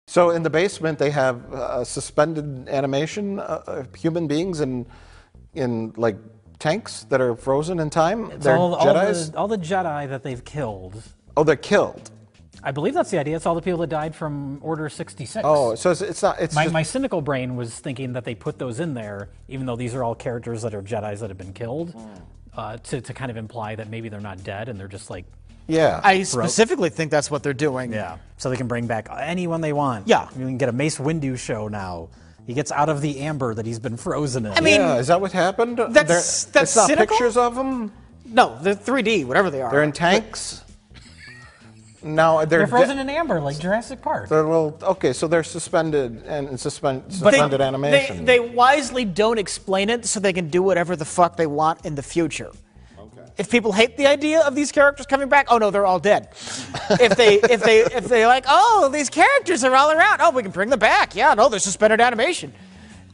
So in the basement, they have suspended animation, human beings in like tanks that are frozen in time. It's They're Jedis? All the Jedi that they've killed. Oh, they're killed. I believe that's the idea. It's all the people that died from Order 66. Oh, so it's not... My cynical brain was thinking that they put those in there, even though these are all characters that are Jedis that have been killed, to kind of imply that maybe they're not dead and they're just like... Yeah. I specifically think that's what they're doing. Yeah, so they can bring back anyone they want. Yeah. You can get a Mace Windu show now. He gets out of the amber that he's been frozen in. I mean, yeah, is that what happened? That's it's not cynical? pictures of them? No, they're 3D, whatever they are. They're in tanks? No, they're frozen in amber, like Jurassic Park. They're okay, so they're suspended and suspended animation. They wisely don't explain it so they can do whatever the fuck they want in the future. If people hate the idea of these characters coming back, oh no, they're all dead. if they like, oh, these characters are all around, oh, we can bring them back. Yeah, no, they're suspended animation.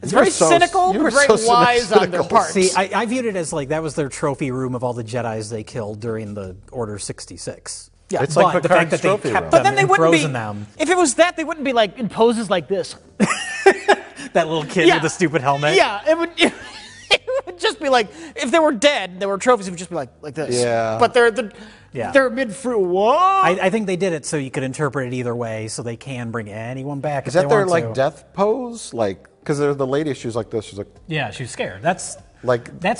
It's very cynical, but very wise on their part. See, I viewed it as like that was their trophy room of all the Jedis they killed during the Order 66. Yeah, it's like the fact that they kept but then they wouldn't be. Them. If it was that, they wouldn't be like in poses like this. That little kid with the stupid helmet. Yeah, it would. It would just be like if they were dead, there were trophies. It would just be like this. Yeah. But they're mid-fruit. What? I think they did it so you could interpret it either way, so they can bring anyone back. Is that their like death pose? Like, because the lady, she was like this. She's like, yeah, she's scared. That's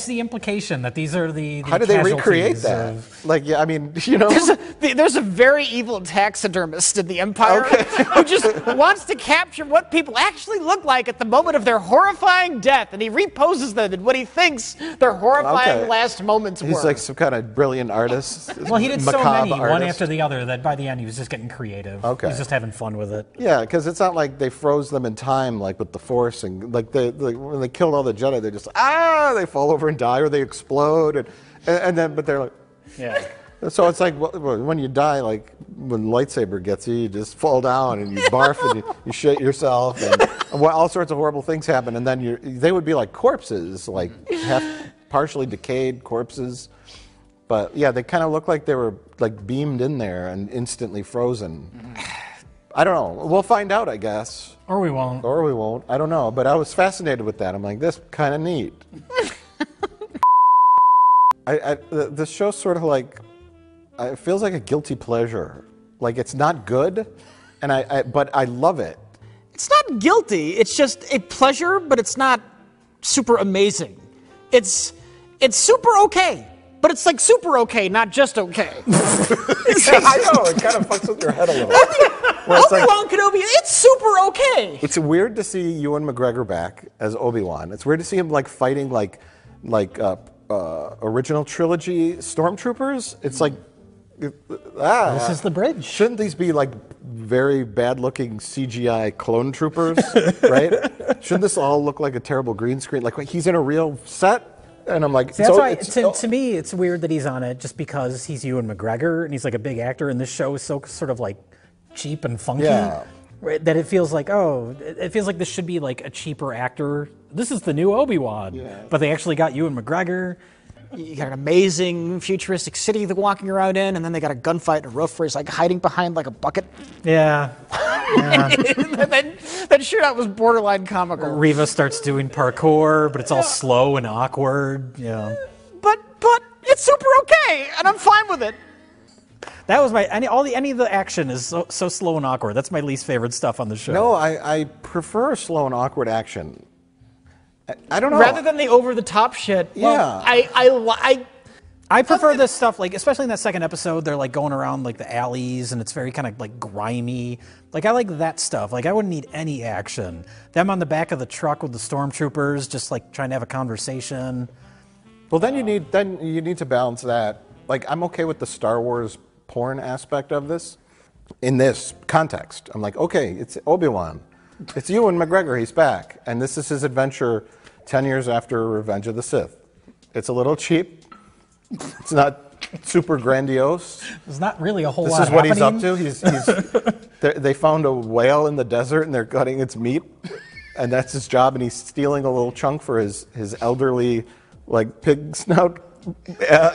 the implication that these are the how did they recreate that? Like, yeah, I mean, you know, there's a very evil taxidermist in the Empire who just wants to capture what people actually look like at the moment of their horrifying death, and he reposes them in what he thinks their horrifying last moments were. He's like some kind of brilliant artist. Well, he did so many, artist. one after the other, that by the end he was just getting creative. Okay. He's just having fun with it. Yeah, because it's not like they froze them in time, like with the Force, and like when they killed all the Jedi, they're just they fall over and die, or they explode, and then but they're like, yeah. So it's like when you die, like when lightsaber gets you, you just fall down and you barf and you shit yourself, and all sorts of horrible things happen, and then they would be like corpses, like partially decayed corpses. But yeah, they kind of look like they were like beamed in there and instantly frozen. I don't know. We'll find out, I guess. Or we won't. Or we won't. I don't know. But I was fascinated with that. I'm like, this kind of neat. This show's sort of like, it feels like a guilty pleasure. Like it's not good, but I love it. It's not guilty. It's just a pleasure, but it's not super amazing. It's super okay. But it's like super okay, not just okay. I know, it kind of fucks with your head a little. Obi-Wan Kenobi, it's super okay. It's weird to see Ewan McGregor back as Obi-Wan. It's weird to see him like fighting like original trilogy stormtroopers. It's like, this is the bridge. Shouldn't these be like very bad-looking CGI clone troopers, right? Shouldn't this all look like a terrible green screen? Like he's in a real set? And I'm like, that's why to me it's weird that he's on it just because he's Ewan McGregor and he's like a big actor, and this show is so sort of like cheap and funky that it feels like this should be like a cheaper actor. This is the new Obi-Wan, but they actually got Ewan McGregor. You got an amazing futuristic city they're walking around in, and then they got a gunfight in a roof where he's like hiding behind like a bucket. Yeah. That shootout was borderline comical. Reva starts doing parkour, but it's all slow and awkward. Yeah. But it's super okay, and I'm fine with it. That was any of the action is so slow and awkward. That's my least favorite stuff on the show. No, I prefer slow and awkward action. I don't know. Rather than the over-the-top shit. Yeah. I prefer this stuff, like especially in that second episode, they're like going around like the alleys, and it's very kind of like grimy. Like I like that stuff. Like I wouldn't need any action. Them on the back of the truck with the stormtroopers, just like trying to have a conversation. Well, then you need to balance that. Like I'm okay with the Star Wars porn aspect of this. In this context, I'm like, okay, it's Obi-Wan. It's Ewan McGregor, he's back. And this is his adventure 10 years after Revenge of the Sith. It's a little cheap. It's not super grandiose. There's not really a whole lot This is what happening. he's up to. They found a whale in the desert and they're cutting its meat. And that's his job. And he's stealing a little chunk for his elderly, like, pig snout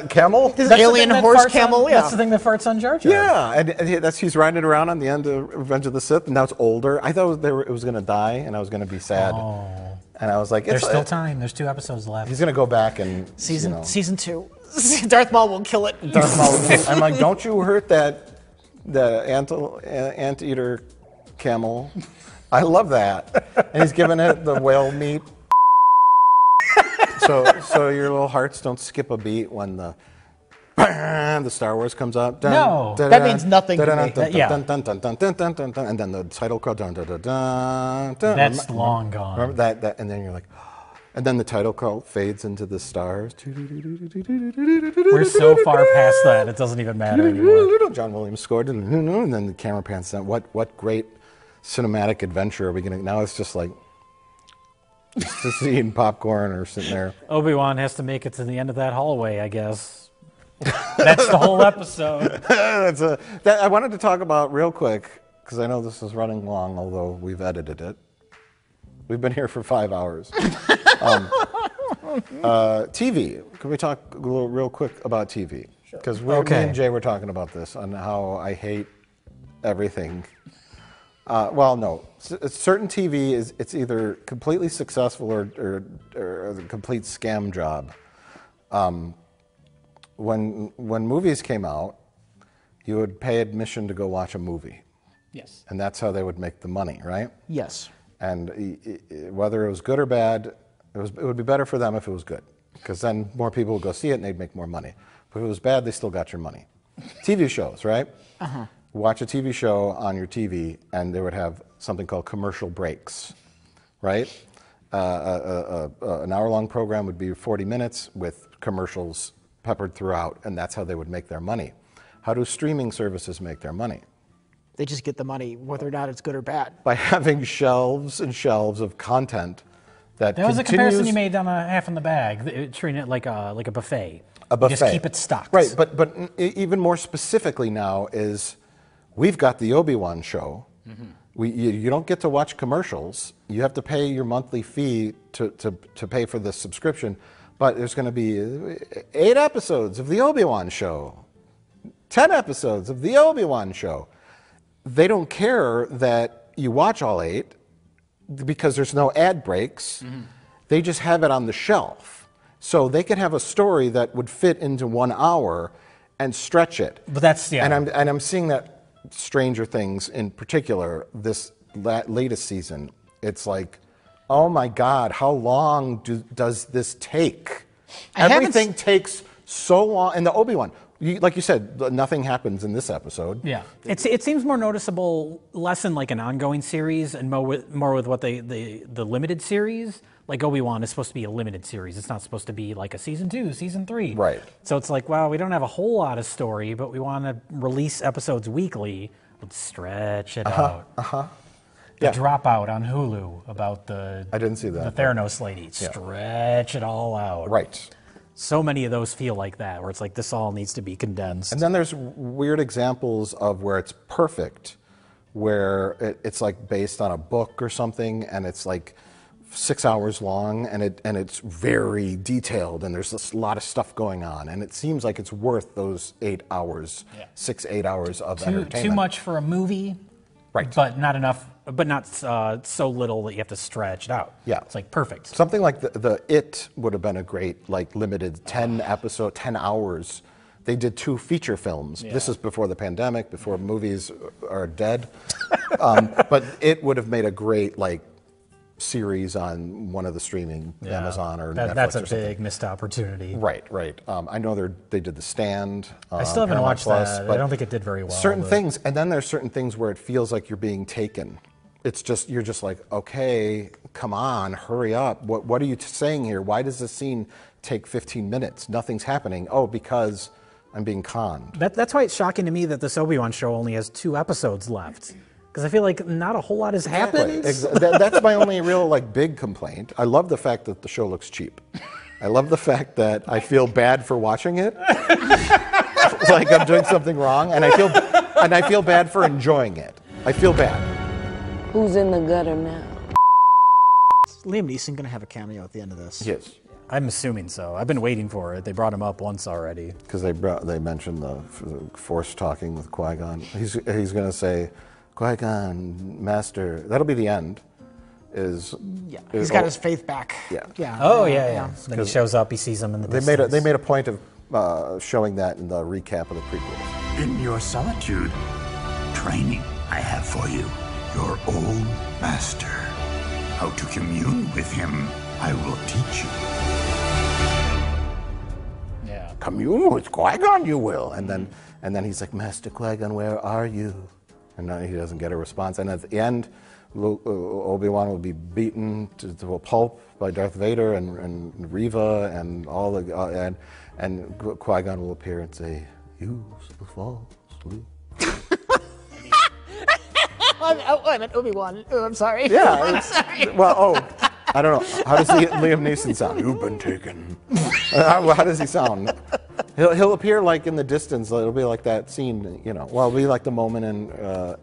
camel. His That's the alien thing that horse farts camel. on, Yeah. That's the thing that farts on Jar Jar. Yeah, and he's riding around on the end of Revenge of the Sith, and now it's older. I thought it was going to die, and I was going to be sad. Oh. And I was like, There's still time. There's 2 episodes left. He's going to go back and Season 2. Darth Maul will kill it. Darth Maul. I'm like, don't you hurt the anteater camel? I love that. And he's giving it the whale meat. So your little hearts don't skip a beat when the Star Wars comes up. No, that means nothing to me. Yeah. And then the title card. That's long gone. Remember that? And then you're like, and then the title card fades into the stars. We're so far past that, it doesn't even matter anymore. John Williams scored, and then the camera pans down. What great cinematic adventure are we going to? Now it's just like just eating popcorn or sitting there. Obi-Wan has to make it to the end of that hallway, I guess. That's the whole episode. I wanted to talk about real quick, because I know this is running long, although we've edited it. We've been here for 5 hours. TV. Can we talk real quick about TV? Because me and Jay were talking about this, on how I hate everything. Well, no. Certain TV it's either completely successful or a complete scam job. When movies came out, you would pay admission to go watch a movie. Yes. And that's how they would make the money, right? Yes. And whether it was good or bad, it would be better for them if it was good, because then more people would go see it and they'd make more money. But if it was bad, they still got your money. TV shows, right? Uh-huh. Watch a TV show on your TV, and they would have something called commercial breaks, right? An hour-long program would be 40 minutes with commercials peppered throughout, and that's how they would make their money. How do streaming services make their money? They just get the money, whether or not it's good or bad. By having shelves and shelves of content that was a continues. comparison you made on a half in the bag, treating it like a buffet. A buffet. You just keep it stocked. Right, but even more specifically now is we've got the Obi-Wan show. Mm-hmm. You don't get to watch commercials. You have to pay your monthly fee to pay for the subscription. But there's going to be 8 episodes of the Obi-Wan show, 10 episodes of the Obi-Wan show. They don't care that you watch all 8 because there's no ad breaks. Mm-hmm. They just have it on the shelf. So they could have a story that would fit into 1 hour and stretch it. But that's, yeah. And I'm seeing that Stranger Things in particular, this latest season, it's like, oh my God, how long does this take? Everything takes so long. And the Obi-Wan, like you said, nothing happens in this episode. Yeah, it seems more noticeable, less in like an ongoing series and more with what the limited series. Like Obi-Wan is supposed to be a limited series. It's not supposed to be like a season 2, season 3. Right. So it's like, well, we don't have a whole lot of story, but we want to release episodes weekly. Let's stretch it out. The Dropout on Hulu about I didn't see that. The Theranos lady. Stretch it all out. Right. So many of those feel like that, where it's like this all needs to be condensed. And then there's weird examples of where it's perfect, where it's like based on a book or something, and it's like 6 hours long, and it's very detailed, and there's a lot of stuff going on, and it seems like it's worth those 8 hours, 6-8 hours of entertainment. Too much for a movie, right? But not enough. But not so little that you have to stretch it out. Yeah, it's like perfect. Something like the It would have been a great like limited 10 hours. They did 2 feature films. Yeah. This is before the pandemic, before movies are dead. But It would have made a great like series on one of the streaming Amazon or Netflix. That's a or something. big missed opportunity. Right. I know they did The Stand. I still haven't watched that. But I don't think it did very well. Certain things, and then there's certain things where it feels like you're being taken. It's just you're just like, okay, come on, hurry up. What are you saying here? Why does this scene take 15 minutes? Nothing's happening. Oh, because I'm being conned. That's why it's shocking to me that this Obi-Wan show only has 2 episodes left. Because I feel like not a whole lot has happened. That's my only real like big complaint. I love the fact that the show looks cheap. I love the fact that I feel bad for watching it. Like I'm doing something wrong, and I feel bad for enjoying it. I feel bad. Who's in the gutter now? Liam Neeson going to have a cameo at the end of this? Yes. I'm assuming so. I've been waiting for it. They brought him up once already. Because they mentioned the Force talking with Qui-Gon. He's going to say, Qui-Gon, Master. That'll be the end. He's got his faith back. Yeah. Oh yeah. Then he shows up. He sees him in the distance. They made a point of showing that in the recap of the prequels. In your solitude, training I have for you, your old master. How to commune with him, I will teach you. Yeah. Commune with Qui-Gon, you will. And then he's like, Master Qui-Gon, where are you? And then he doesn't get a response. And at the end, Obi-Wan will be beaten to a pulp by Darth Vader and Reva and all the and Qui-Gon will appear and say, "Use the Force, Luke." I meant Obi-Wan. Oh, I'm sorry. Yeah. I'm sorry. Well, I don't know. How does Liam Neeson sound? You've been taken. How does he sound? He'll appear like in the distance. It'll be like that scene, you know. Well, it'll be like the moment in.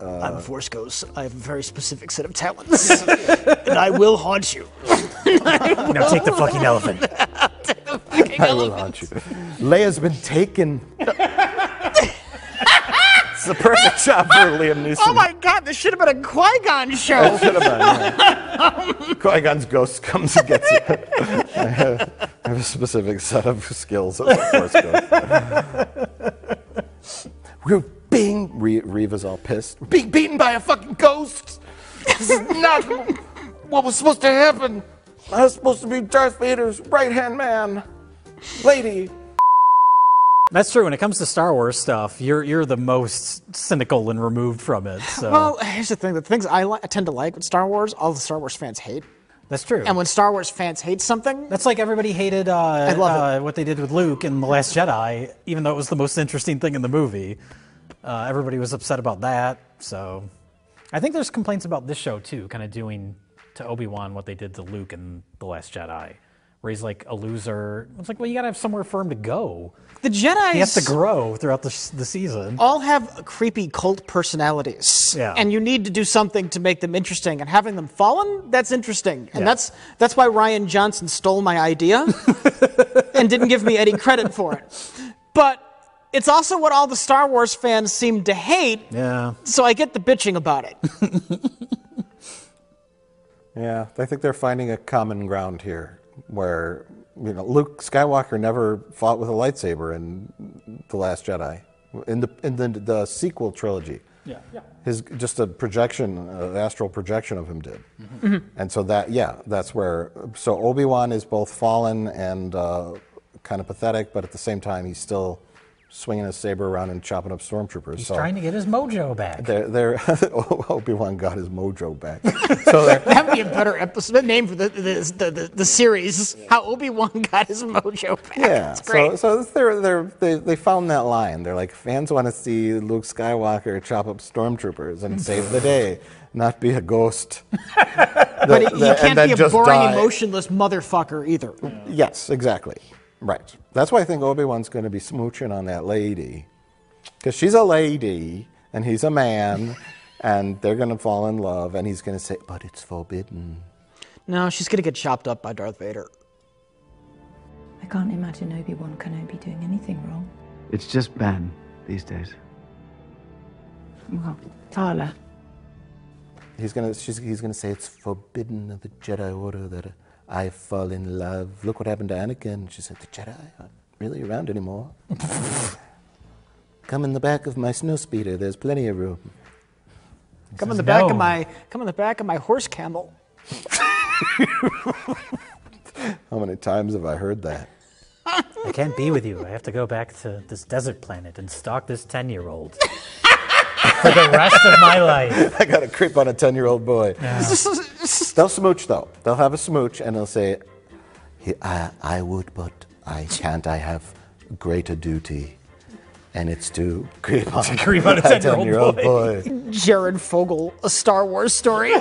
I'm a Force Ghost. I have a very specific set of talents, and I will haunt you. Now take the fucking elephant. I will haunt you. Leia's been taken. It's the perfect job for Liam Neeson. Oh my God! This should have been a Qui-Gon show. It should have been. Yeah. Qui-Gon's ghost comes and gets you. I have a specific set of skills as a Force ghost. We're being Reva's all pissed. We're being beaten by a fucking ghost. This is not what was supposed to happen. I was supposed to be Darth Vader's right-hand man, lady. That's true. When it comes to Star Wars stuff, you're the most cynical and removed from it. So. Well, here's the thing: the things I tend to like with Star Wars, all the Star Wars fans hate. That's true. And when Star Wars fans hate something, that's like everybody hated what they did with Luke in The Last Jedi, even though it was the most interesting thing in the movie. Everybody was upset about that. So I think there's complaints about this show too, kind of doing to Obi-Wan what they did to Luke in The Last Jedi, where he's like a loser. It's like, well, you gotta have somewhere for him to go. The Jedi he has to grow throughout the season. All have creepy cult personalities, and you need to do something to make them interesting. And having them fallen, that's interesting, and that's why Rian Johnson stole my idea and didn't give me any credit for it. But it's also what all the Star Wars fans seem to hate. Yeah. So I get the bitching about it. Yeah, I think they're finding a common ground here, where Luke Skywalker never fought with a lightsaber in The Last Jedi, in the sequel trilogy. Yeah. His just a projection, astral projection of him did, and so that's where. So Obi-Wan is both fallen and kind of pathetic, but at the same time he's still swinging his saber around and chopping up stormtroopers. He's trying to get his mojo back. Obi-Wan got his mojo back. So that would be a better episode name for the series. How Obi-Wan got his mojo back. Yeah, that's great. So they found that line. They're like, fans want to see Luke Skywalker chop up stormtroopers and save the day, not be a ghost. But he can't be a boring, emotionless motherfucker either. Yes, exactly. Right. That's why I think Obi-Wan's going to be smooching on that lady. Because she's a lady, and he's a man, and they're going to fall in love, and he's going to say, but it's forbidden. No, she's going to get chopped up by Darth Vader. I can't imagine Obi-Wan Kenobi doing anything wrong. It's just Ben these days. Well, Tala. He's going to say it's forbidden of the Jedi Order that I fall in love. Look what happened to Anakin. She said, the Jedi aren't really around anymore. Come in the back of my snowspeeder. There's plenty of room. Come in the back of my horse camel. How many times have I heard that? I can't be with you. I have to go back to this desert planet and stalk this 10-year-old for the rest of my life. I got to creep on a 10-year-old boy. Yeah. They'll smooch, though. They'll have a smooch, and they'll say, I would, but I can't. I have greater duty, and it's to creep on a 10-year-old boy. Jared Fogle, A Star Wars Story.